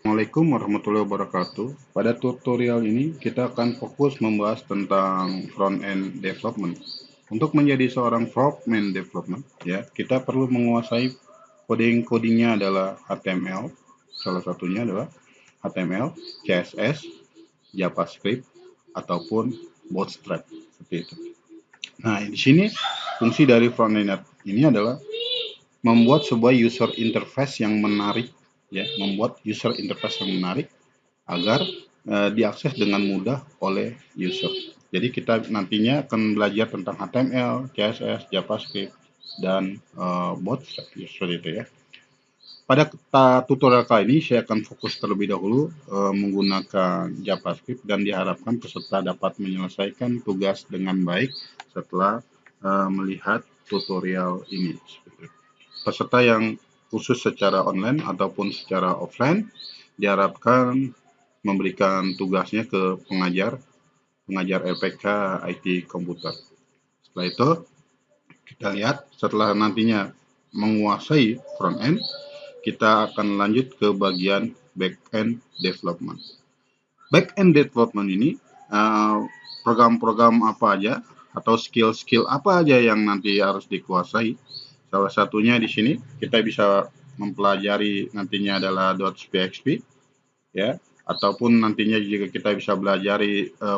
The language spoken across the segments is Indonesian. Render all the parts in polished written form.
Assalamualaikum warahmatullahi wabarakatuh. Pada tutorial ini kita akan fokus membahas tentang front-end development. Untuk menjadi seorang front-end development, ya, kita perlu menguasai codingnya adalah HTML. Salah satunya adalah HTML, CSS, JavaScript, ataupun Bootstrap seperti itu. Nah, di sini fungsi dari front-end ini adalah membuat sebuah user interface yang menarik, ya, membuat user interface yang menarik agar diakses dengan mudah oleh user. Jadi kita nantinya akan belajar tentang HTML, CSS, JavaScript, dan Bootstrap, seperti itu ya. Pada tutorial kali ini saya akan fokus terlebih dahulu menggunakan JavaScript dan diharapkan peserta dapat menyelesaikan tugas dengan baik setelah melihat tutorial ini. Peserta yang khusus secara online ataupun secara offline diharapkan memberikan tugasnya ke pengajar LPK IT komputer. Setelah itu kita lihat setelah nantinya menguasai front end, kita akan lanjut ke bagian back end development. Back end development ini program-program apa aja atau skill-skill apa aja yang nanti harus dikuasai. Salah satunya di sini kita bisa mempelajari nantinya adalah .php, ya, ataupun nantinya juga kita bisa belajar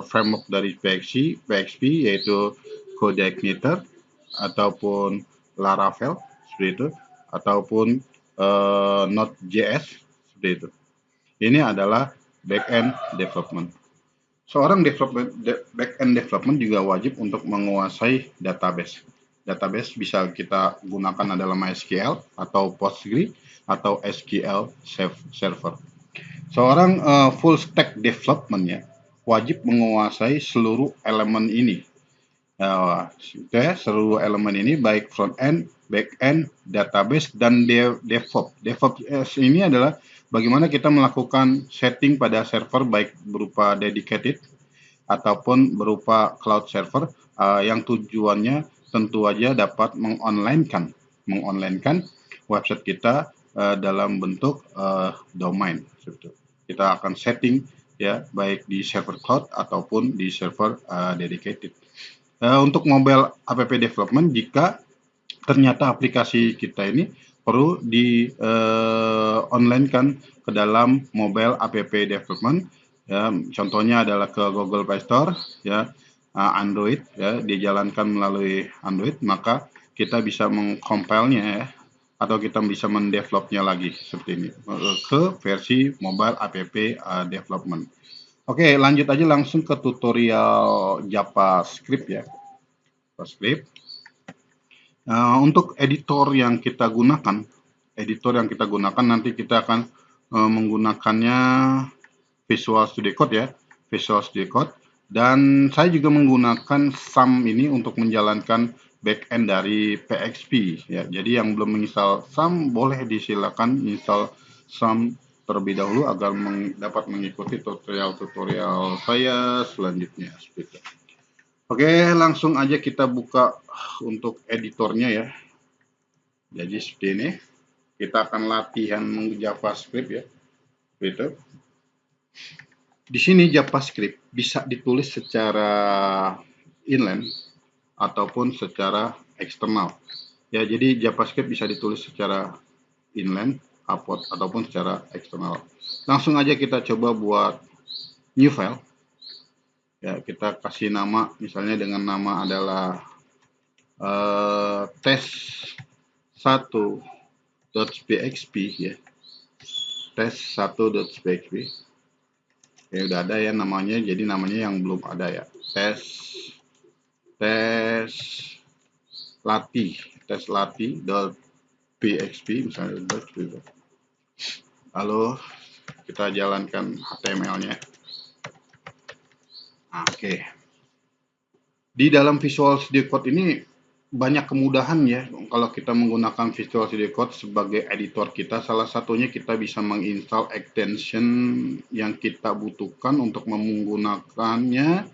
framework dari PHP yaitu CodeIgniter ataupun Laravel seperti itu, ataupun Node.js seperti itu. Ini adalah back-end development. Seorang back-end development juga wajib untuk menguasai database. Database bisa kita gunakan adalah MySQL atau Postgre atau SQL Server. Seorang full stack development ya wajib menguasai seluruh elemen ini. Seluruh elemen ini baik front end, back end, database, dan DevOps. DevOps ini adalah bagaimana kita melakukan setting pada server baik berupa dedicated ataupun berupa cloud server yang tujuannya tentu aja dapat mengonlinekan website kita dalam bentuk domain. Kita akan setting ya baik di server cloud ataupun di server dedicated. Untuk mobile app development, jika ternyata aplikasi kita ini perlu di online-kan ke dalam mobile app development, ya, contohnya adalah ke Google Play Store, ya, Android, ya, dijalankan melalui Android, maka kita bisa mengcompile-nya ya, atau kita bisa mendevelopnya lagi seperti ini ke versi mobile app development. Oke, lanjut aja langsung ke tutorial JavaScript ya. JavaScript. Untuk editor yang kita gunakan, nanti kita akan menggunakannya Visual Studio Code ya, Visual Studio Code. Dan saya juga menggunakan SAM ini untuk menjalankan backend dari PHP ya. Jadi yang belum menginstal SAM boleh disilakan install SAM terlebih dahulu agar dapat mengikuti tutorial saya selanjutnya. Oke, langsung aja kita buka untuk editornya ya. Jadi seperti ini. Kita akan latihan JavaScript ya. Gitu. Di sini JavaScript bisa ditulis secara inline ataupun secara eksternal. Ya, jadi JavaScript bisa ditulis secara inline ataupun secara eksternal. Langsung aja kita coba buat new file. Ya, kita kasih nama misalnya dengan nama adalah test1.php ya. Test1.php. Ya udah ada ya namanya, jadi namanya yang belum ada ya. Tes lati.php misalnya. Lalu kita jalankan HTML-nya. Oke. Di dalam Visual Studio Code ini banyak kemudahan ya kalau kita menggunakan Visual Studio Code sebagai editor kita. Salah satunya kita bisa menginstal extension yang kita butuhkan untuk menggunakannya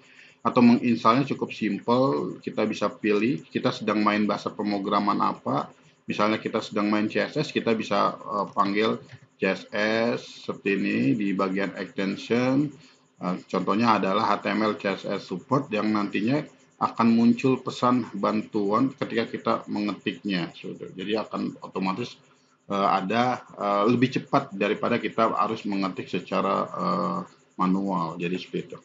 atau menginstalnya cukup simple. Kita bisa pilih kita sedang main bahasa pemrograman apa. Misalnya kita sedang main CSS, kita bisa panggil CSS seperti ini di bagian extension. Contohnya adalah HTML CSS support yang nantinya akan muncul pesan bantuan ketika kita mengetiknya. Jadi akan otomatis ada lebih cepat daripada kita harus mengetik secara manual. Jadi seperti itu.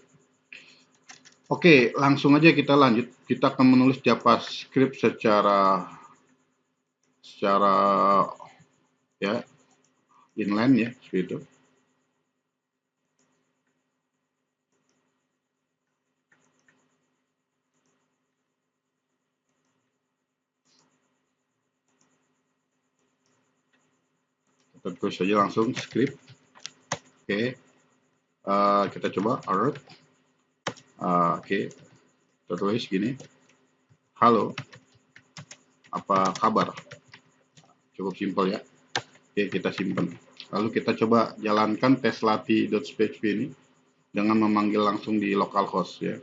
Oke, langsung aja kita lanjut. Kita akan menulis JavaScript secara ya inline ya, seperti itu. Kita tulis saja langsung script. Oke, kita coba alert. Oke, kita tulis gini. Halo, apa kabar? Cukup simpel ya. Oke, kita simpan. Lalu kita coba jalankan teslati.php ini dengan memanggil langsung di localhost ya.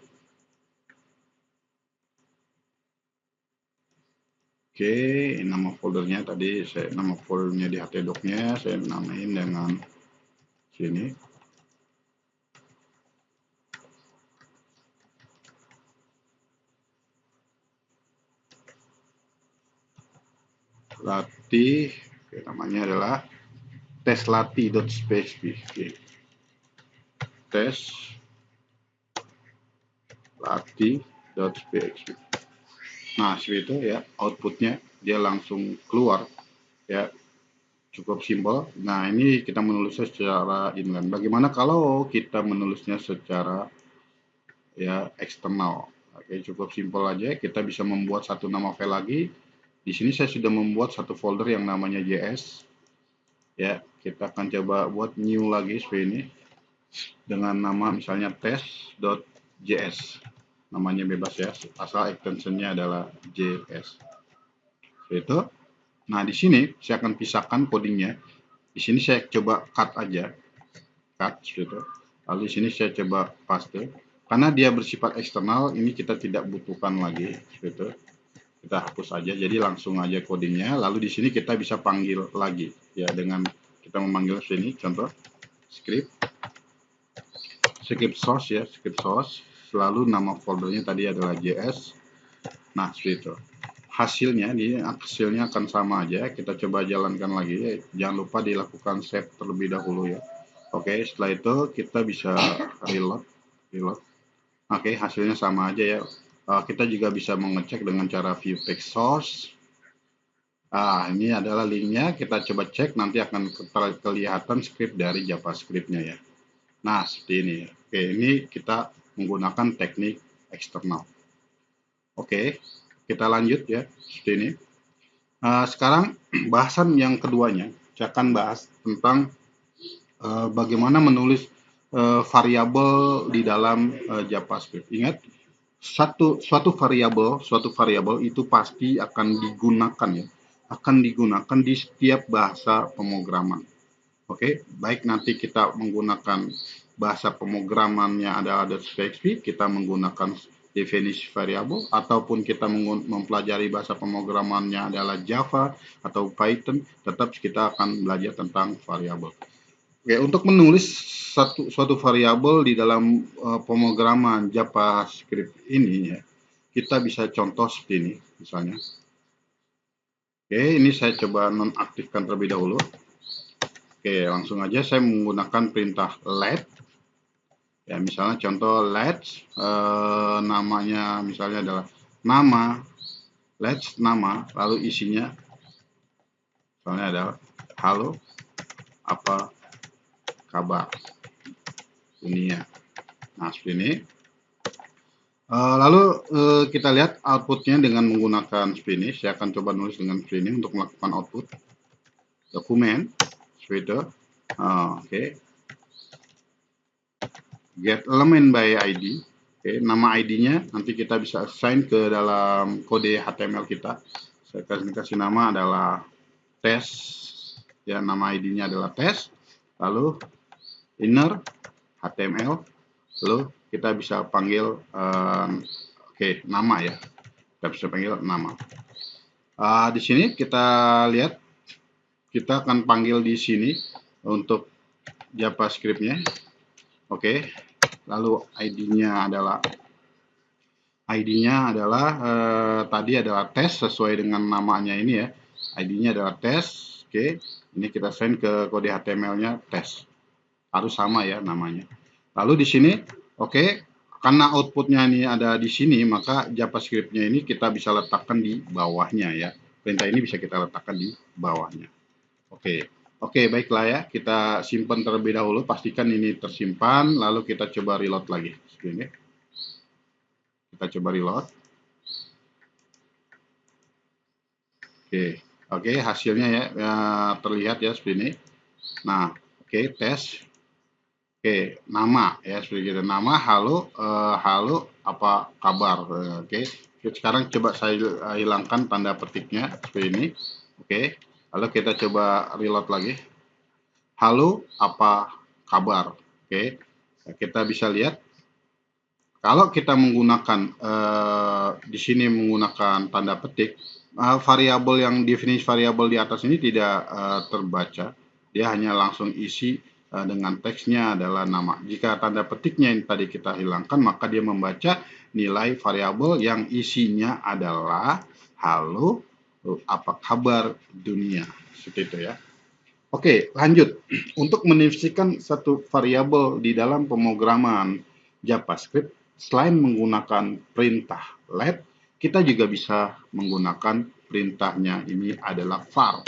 Oke, nama foldernya tadi nama foldernya di htdoc-nya saya namain dengan sini. Latih, oke, namanya adalah teslati.php. Teslati.php. Nah, seperti itu ya, outputnya dia langsung keluar ya, cukup simpel. Nah, ini kita menulisnya secara inline. Bagaimana kalau kita menulisnya secara ya eksternal? Oke, cukup simpel aja. Kita bisa membuat satu nama file lagi. Di sini saya sudah membuat satu folder yang namanya JS. Ya, kita akan coba buat new lagi seperti ini dengan nama misalnya test.js. Namanya bebas ya, asal extensionnya adalah JS. Itu. Nah, di sini saya akan pisahkan codingnya. Di sini saya coba cut aja, cut gitu. Lalu di sini saya coba paste. Karena dia bersifat eksternal, ini kita tidak butuhkan lagi, gitu. Kita hapus aja. Jadi langsung aja codingnya. Lalu di sini kita bisa panggil lagi, ya dengan kita memanggil sini. Contoh script source ya, script source. Selalu nama foldernya tadi adalah JS. Nah, seperti itu. Hasilnya akan sama aja. Kita coba jalankan lagi. Jangan lupa dilakukan save terlebih dahulu ya. Oke, setelah itu kita bisa reload. Oke, hasilnya sama aja ya. Kita juga bisa mengecek dengan cara view text source. Ini adalah linknya. Kita coba cek, nanti akan kelihatan script dari JavaScript-nya ya. Nah, seperti ini. Oke, ini kita menggunakan teknik eksternal. Oke, kita lanjut ya, seperti ini. Sekarang bahasan yang keduanya, saya akan bahas tentang bagaimana menulis variabel di dalam JavaScript. Ingat, suatu variabel itu pasti akan digunakan ya, akan digunakan di setiap bahasa pemrograman. Oke, baik nanti kita menggunakan bahasa pemrogramannya adalah .php, kita menggunakan definisi variabel, ataupun kita mempelajari bahasa pemrogramannya adalah Java atau Python, tetap kita akan belajar tentang variabel. Oke, untuk menulis suatu variabel di dalam pemrograman JavaScript ini ya, kita bisa contoh seperti ini misalnya. Oke, ini saya coba nonaktifkan terlebih dahulu. Oke, langsung aja saya menggunakan perintah let. Ya, misalnya contoh let namanya misalnya adalah nama, lalu isinya misalnya adalah halo, apa kabar dunia. Nah, seperti ini. Lalu kita lihat outputnya dengan menggunakan seperti ini. Saya akan coba nulis dengan seperti ini untuk melakukan output dokumen seperti itu. Oke. Get element by ID. Oke, nama ID-nya nanti kita bisa assign ke dalam kode HTML kita. Saya kasih nama adalah test. Ya, nama ID-nya adalah test. Lalu inner HTML. Lalu kita bisa panggil nama ya. Kita bisa panggil nama. Di sini kita lihat kita akan panggil di sini untuk JavaScript-nya. Oke, lalu ID-nya adalah tadi adalah tes sesuai dengan namanya ini ya. ID-nya adalah tes. Oke, ini kita send ke kode HTML-nya tes. Harus sama ya namanya. Lalu di sini, oke, karena outputnya ini ada di sini, maka JavaScript-nya ini kita bisa letakkan di bawahnya ya. Perintah ini bisa kita letakkan di bawahnya. Oke, baiklah ya. Kita simpan terlebih dahulu. Pastikan ini tersimpan. Lalu kita coba reload lagi. Seperti kita coba reload. Oke, hasilnya ya, terlihat ya seperti ini. Nah, oke, tes. Oke, nama ya seperti itu. Nama, halo, halo, apa kabar? Oke, sekarang coba saya hilangkan tanda petiknya seperti ini. Oke, lalu kita coba reload lagi. Halo, apa kabar? Oke, kita bisa lihat kalau kita menggunakan di sini menggunakan tanda petik, variabel yang definisi variabel di atas ini tidak terbaca. Dia hanya langsung isi dengan teksnya adalah nama. Jika tanda petiknya yang tadi kita hilangkan, maka dia membaca nilai variabel yang isinya adalah halo, apa kabar dunia. Seperti itu ya. Oke, lanjut. Untuk mendefinisikan satu variabel di dalam pemrograman JavaScript, selain menggunakan perintah let, kita juga bisa menggunakan perintahnya ini adalah var.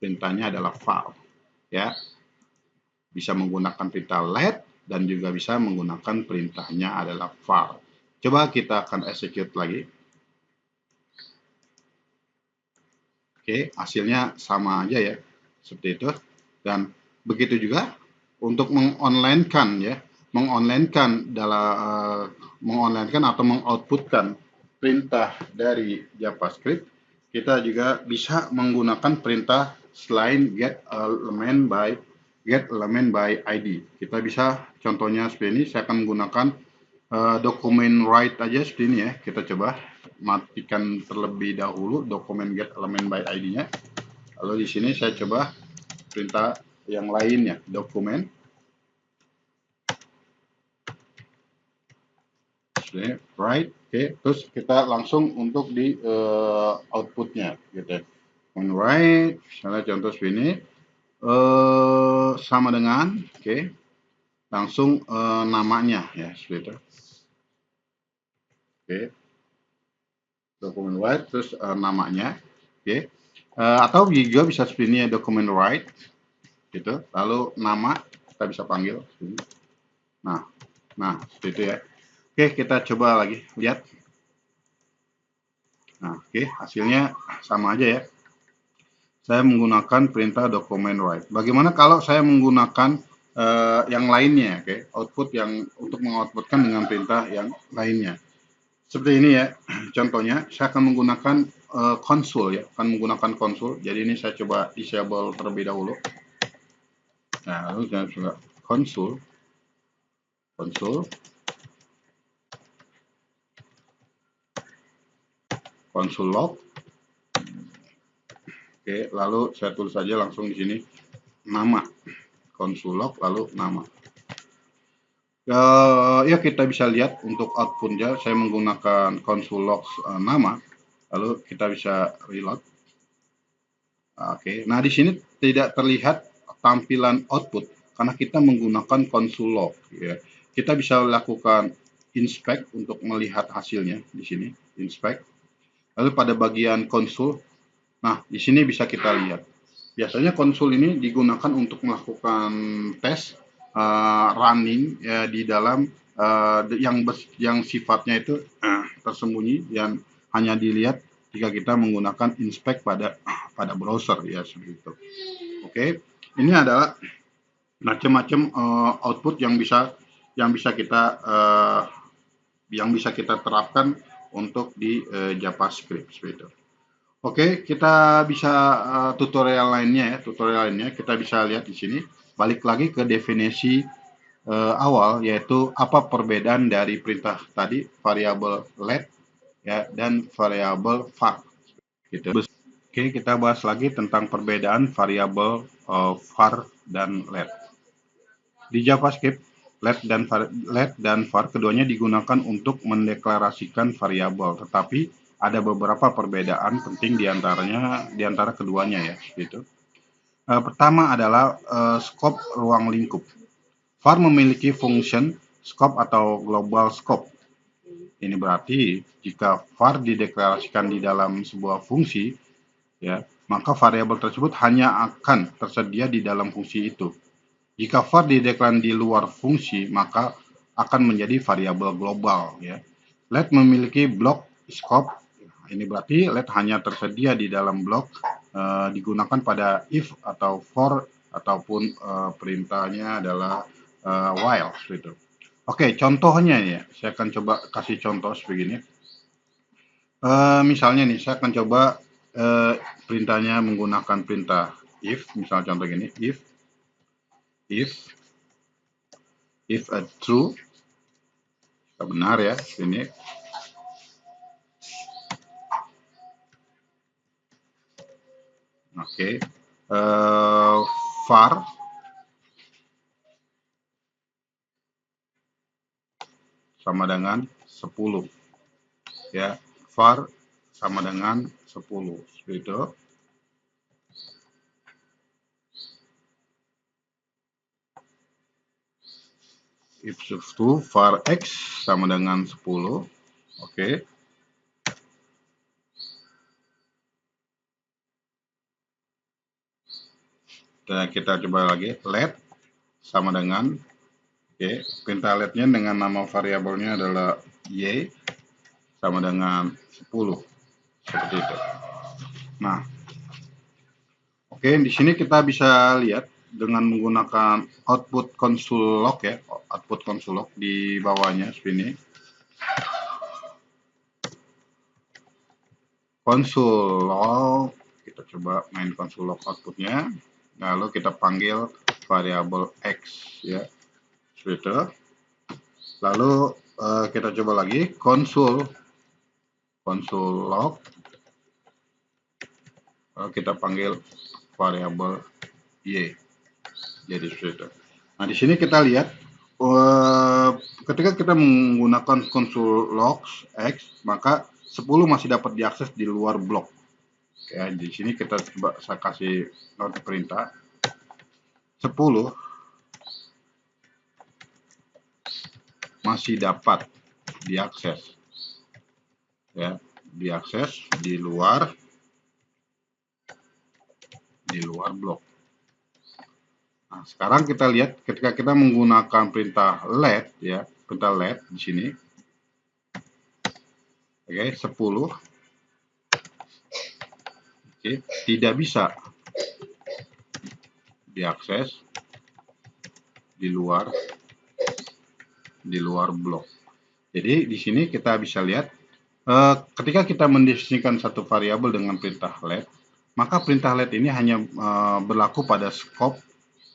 Perintahnya adalah var, ya. Bisa menggunakan perintah let dan juga bisa menggunakan perintahnya adalah var. Coba kita akan execute lagi. Oke, hasilnya sama aja ya, seperti itu. Dan begitu juga untuk mengonlinekan ya, mengonlinekan atau mengoutputkan perintah dari JavaScript, kita juga bisa menggunakan perintah selain get element by ID. Kita bisa contohnya seperti ini. Saya akan menggunakan dokumen write aja seperti ini ya. Kita coba matikan terlebih dahulu dokumen get element by ID-nya. Lalu di sini saya coba perintah yang lainnya, dokumen write. Oke, terus kita langsung untuk di outputnya gitu. Write, misalnya contoh seperti ini, sama dengan, langsung namanya ya seperti itu. Dokumen write terus namanya, atau juga bisa seperti ini ya, dokumen write gitu, lalu nama kita bisa panggil sini. Nah seperti itu ya. Kita coba lagi lihat. Nah, hasilnya sama aja ya. Saya menggunakan perintah dokumen write. Bagaimana kalau saya menggunakan yang lainnya, output yang untuk mengoutputkan dengan perintah yang lainnya. Seperti ini ya, contohnya saya akan menggunakan konsul ya, akan menggunakan konsul. Jadi ini saya coba disable terlebih dahulu. Nah, lalu saya coba konsul log. Lalu saya tulis saja langsung di sini nama, konsul log lalu nama. Ya kita bisa lihat untuk outputnya saya menggunakan konsul log nama, lalu kita bisa reload. Nah di sini tidak terlihat tampilan output karena kita menggunakan konsul log ya. Kita bisa lakukan inspect untuk melihat hasilnya di sini, inspect. Lalu pada bagian konsul, nah di sini bisa kita lihat. Biasanya konsul ini digunakan untuk melakukan tes running ya, di dalam yang sifatnya itu tersembunyi yang hanya dilihat jika kita menggunakan inspect pada browser ya seperti itu. Ini adalah macam-macam output yang bisa kita terapkan untuk di JavaScript seperti itu. Kita bisa tutorial lainnya kita bisa lihat di sini. Balik lagi ke definisi awal, yaitu apa perbedaan dari perintah tadi, variabel let ya dan variabel var gitu. Oke, kita bahas lagi tentang perbedaan variabel var dan let. Di JavaScript, let dan var keduanya digunakan untuk mendeklarasikan variabel, tetapi ada beberapa perbedaan penting di antara keduanya ya, gitu. Pertama adalah scope ruang lingkup. var memiliki function scope atau global scope. Ini berarti jika var dideklarasikan di dalam sebuah fungsi, ya, maka variabel tersebut hanya akan tersedia di dalam fungsi itu. Jika var dideklarasikan di luar fungsi, maka akan menjadi variabel global, ya. Let memiliki blok scope. Ini berarti let hanya tersedia di dalam blok, digunakan pada if atau for ataupun perintahnya adalah while gitu. Oke, contohnya ya, saya akan coba kasih contoh sebegini. Misalnya nih, saya akan coba perintahnya menggunakan perintah if, misal contoh gini, if a true, benar ya, ini. Oke, var sama dengan 10, ya, var sama dengan 10, seperti itu. If to var x sama dengan 10, oke. Dan kita coba lagi, let sama dengan, oke, perintah letnya dengan nama variabelnya adalah y sama dengan 10, seperti itu. Nah, oke, di sini kita bisa lihat dengan menggunakan output console log ya, output console log di bawahnya seperti ini. Console log, kita coba main console log outputnya, lalu kita panggil variabel x ya, seperti itu. Lalu kita coba lagi console log, lalu kita panggil variabel y, jadi seperti itu. Nah, di sini kita lihat ketika kita menggunakan console logs x, maka 10 masih dapat diakses di luar blok. Ya, di sini kita coba saya kasih note perintah 10 masih dapat diakses, ya, diakses di luar blok. Nah, sekarang kita lihat ketika kita menggunakan perintah let ya, perintah let di sini. Oke, 10. Oke, tidak bisa diakses di luar blok. Jadi di sini kita bisa lihat ketika kita mendefinisikan satu variabel dengan perintah let, maka perintah let ini hanya berlaku pada scope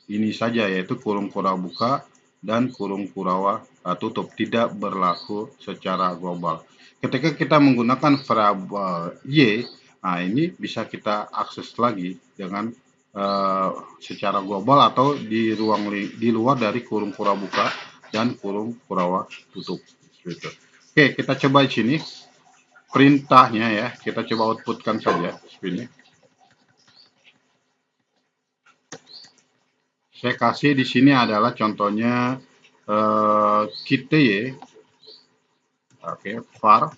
ini saja, yaitu kurung kura buka dan kurung kurawa tutup, tidak berlaku secara global. Ketika kita menggunakan variabel y, nah ini bisa kita akses lagi dengan secara global atau di luar dari kurung kura buka dan kurung kurawa tutup. Gitu. Oke, kita coba di sini perintahnya ya, kita coba outputkan saja seperti ini. Saya kasih di sini adalah contohnya kita ya, oke, var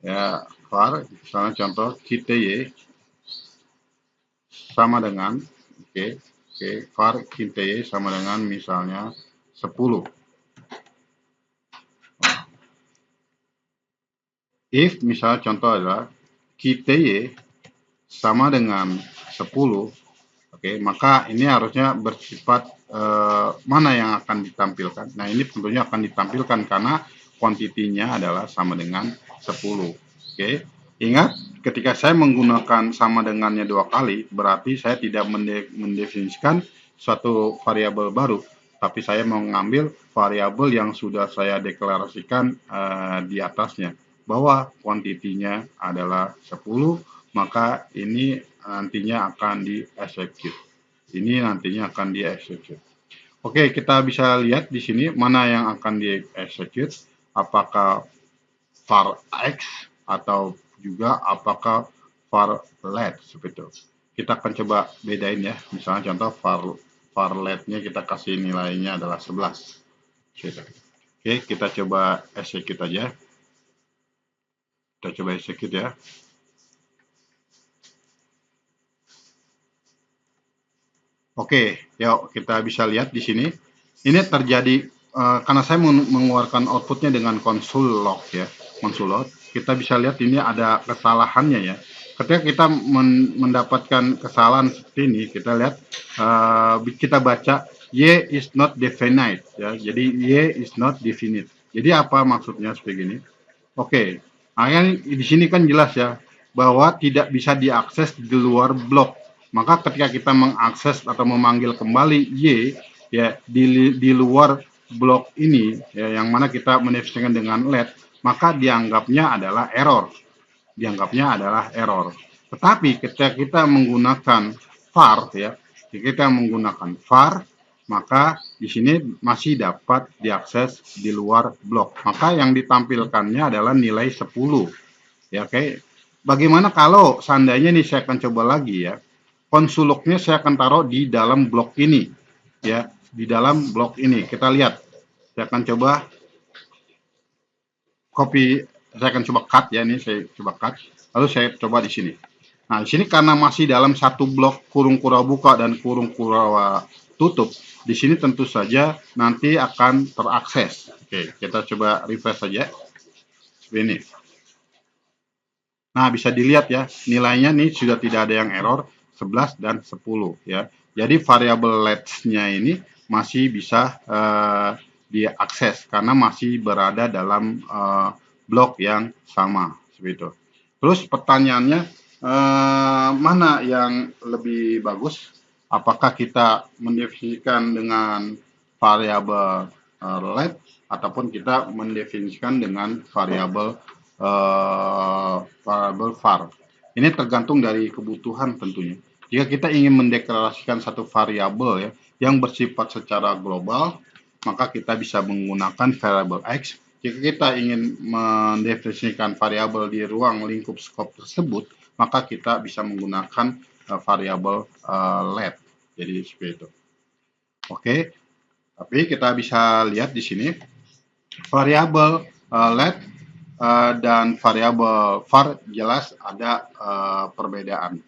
ya, var misalnya contoh kita ya sama dengan, oke, var kita ya sama dengan misalnya 10. If misalnya contoh adalah kita ya sama dengan 10, oke, maka ini harusnya bersifat mana yang akan ditampilkan. Nah, ini tentunya akan ditampilkan karena kuantitinya adalah sama dengan 10. Oke, ingat ketika saya menggunakan sama dengannya 2 kali, berarti saya tidak mendefinisikan suatu variabel baru, tapi saya mengambil variabel yang sudah saya deklarasikan di atasnya, bahwa kuantitinya adalah 10, maka ini nantinya akan di-execute. Ini nantinya akan di-execute. Oke, kita bisa lihat di sini mana yang akan di-execute, apakah var x atau juga apakah var let seperti itu. Kita akan coba bedain ya. Misalnya contoh var let-nya kita kasih nilainya adalah 11. Oke, kita coba execute aja. Kita coba execute ya. Oke, yuk kita bisa lihat di sini. Ini terjadi karena saya mengeluarkan outputnya dengan console log ya, console log. Kita bisa lihat ini ada kesalahannya ya. Ketika kita mendapatkan kesalahan seperti ini, kita lihat kita baca y is not definite ya. Jadi y is not definite. Jadi apa maksudnya seperti ini? Oke, akhirnya di sini kan jelas ya bahwa tidak bisa diakses di luar blok. Maka ketika kita mengakses atau memanggil kembali Y ya di luar blok ini ya, yang mana kita mendefinisikan dengan let, maka dianggapnya adalah error. Dianggapnya adalah error. Tetapi ketika kita menggunakan var ya, kita menggunakan var, maka di sini masih dapat diakses di luar blok. Maka yang ditampilkannya adalah nilai 10. Ya, oke. Bagaimana kalau seandainya nih saya akan coba lagi ya. Konsuloknya saya akan taruh di dalam blok ini. Ya, di dalam blok ini. Kita lihat. Saya akan coba copy, saya akan coba cut ya, ini saya coba cut. Lalu saya coba di sini. Nah, di sini karena masih dalam satu blok kurung kura buka dan kurung kura tutup, di sini tentu saja nanti akan terakses. Oke, kita coba refresh saja. Ini. Nah, bisa dilihat ya, nilainya nih sudah tidak ada yang error, 11 dan 10 ya. Jadi variabel let-nya ini masih bisa diakses karena masih berada dalam blok yang sama seperti itu. Terus pertanyaannya mana yang lebih bagus? Apakah kita mendefinisikan dengan variabel let ataupun kita mendefinisikan dengan variabel variabel var. Ini tergantung dari kebutuhan tentunya. Jika kita ingin mendeklarasikan satu variabel ya yang bersifat secara global, maka kita bisa menggunakan variabel x. Jika kita ingin mendefinisikan variabel di ruang lingkup skop tersebut, maka kita bisa menggunakan variabel let. Jadi seperti itu. Oke, tapi kita bisa lihat di sini variabel let dan variabel var jelas ada perbedaan.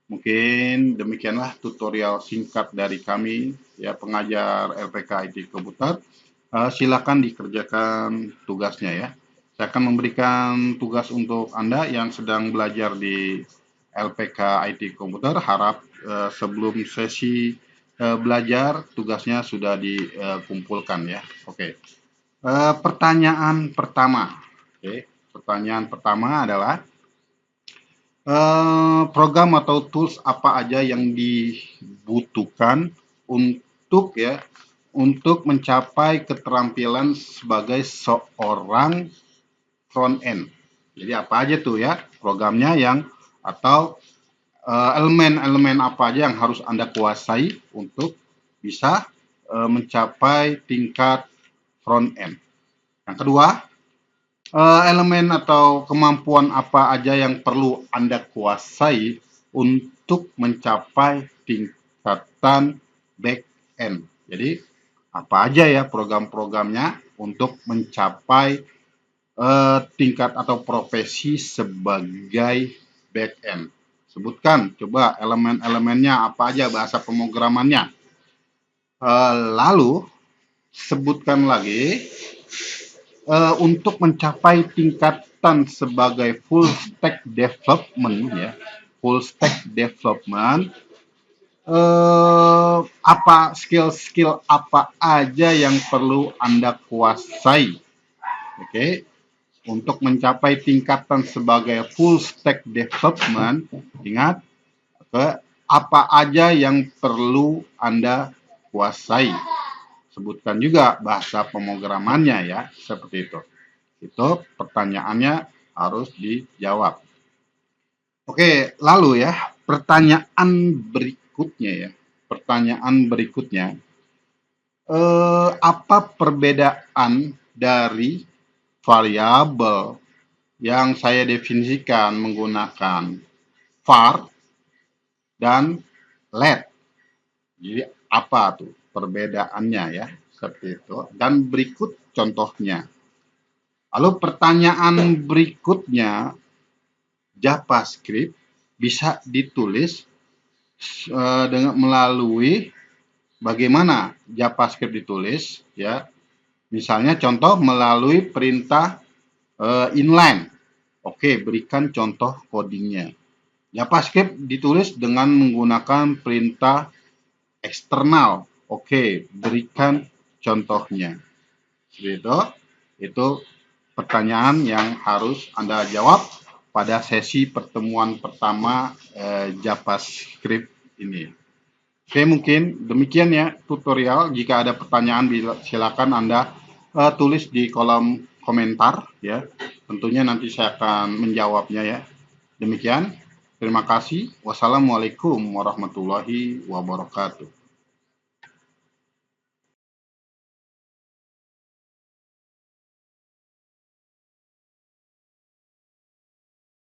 Mungkin demikianlah tutorial singkat dari kami ya pengajar LPK IT Komputer. Silakan dikerjakan tugasnya ya. Saya akan memberikan tugas untuk Anda yang sedang belajar di LPK IT Komputer. Harap sebelum sesi belajar tugasnya sudah dikumpulkan ya. Oke. Pertanyaan pertama. Oke. Pertanyaan pertama adalah program atau tools apa aja yang dibutuhkan untuk ya untuk mencapai keterampilan sebagai seorang front end. Jadi apa aja tuh ya programnya yang atau elemen-elemen apa aja yang harus Anda kuasai untuk bisa mencapai tingkat front end. Yang kedua, elemen atau kemampuan apa aja yang perlu Anda kuasai untuk mencapai tingkatan back end. Jadi apa aja ya program-programnya untuk mencapai tingkat atau profesi sebagai back end. Sebutkan coba elemen-elemennya apa aja, bahasa pemrogramannya. Lalu sebutkan lagi untuk mencapai tingkatan sebagai full stack development ya, full stack development apa skill-skill apa aja yang perlu Anda kuasai. Oke. Untuk mencapai tingkatan sebagai full stack development, ingat apa aja yang perlu Anda kuasai. Sebutkan juga bahasa pemrogramannya ya, seperti itu. Itu pertanyaannya harus dijawab. Oke, lalu ya, pertanyaan berikutnya ya. Pertanyaan berikutnya, apa perbedaan dari variabel yang saya definisikan menggunakan var dan let? Jadi apa tuh perbedaannya ya? Seperti itu. Dan berikut contohnya. Lalu pertanyaan berikutnya, JavaScript bisa ditulis dengan melalui bagaimana JavaScript ditulis ya. Misalnya contoh melalui perintah inline. Oke, berikan contoh codingnya. JavaScript ditulis dengan menggunakan perintah eksternal. Oke, berikan contohnya. Seperti itu pertanyaan yang harus Anda jawab pada sesi pertemuan pertama JavaScript ini. Oke, mungkin demikian ya tutorial. Jika ada pertanyaan, silakan Anda tulis di kolom komentar ya. Tentunya nanti saya akan menjawabnya ya. Demikian. Terima kasih. Wassalamualaikum warahmatullahi wabarakatuh.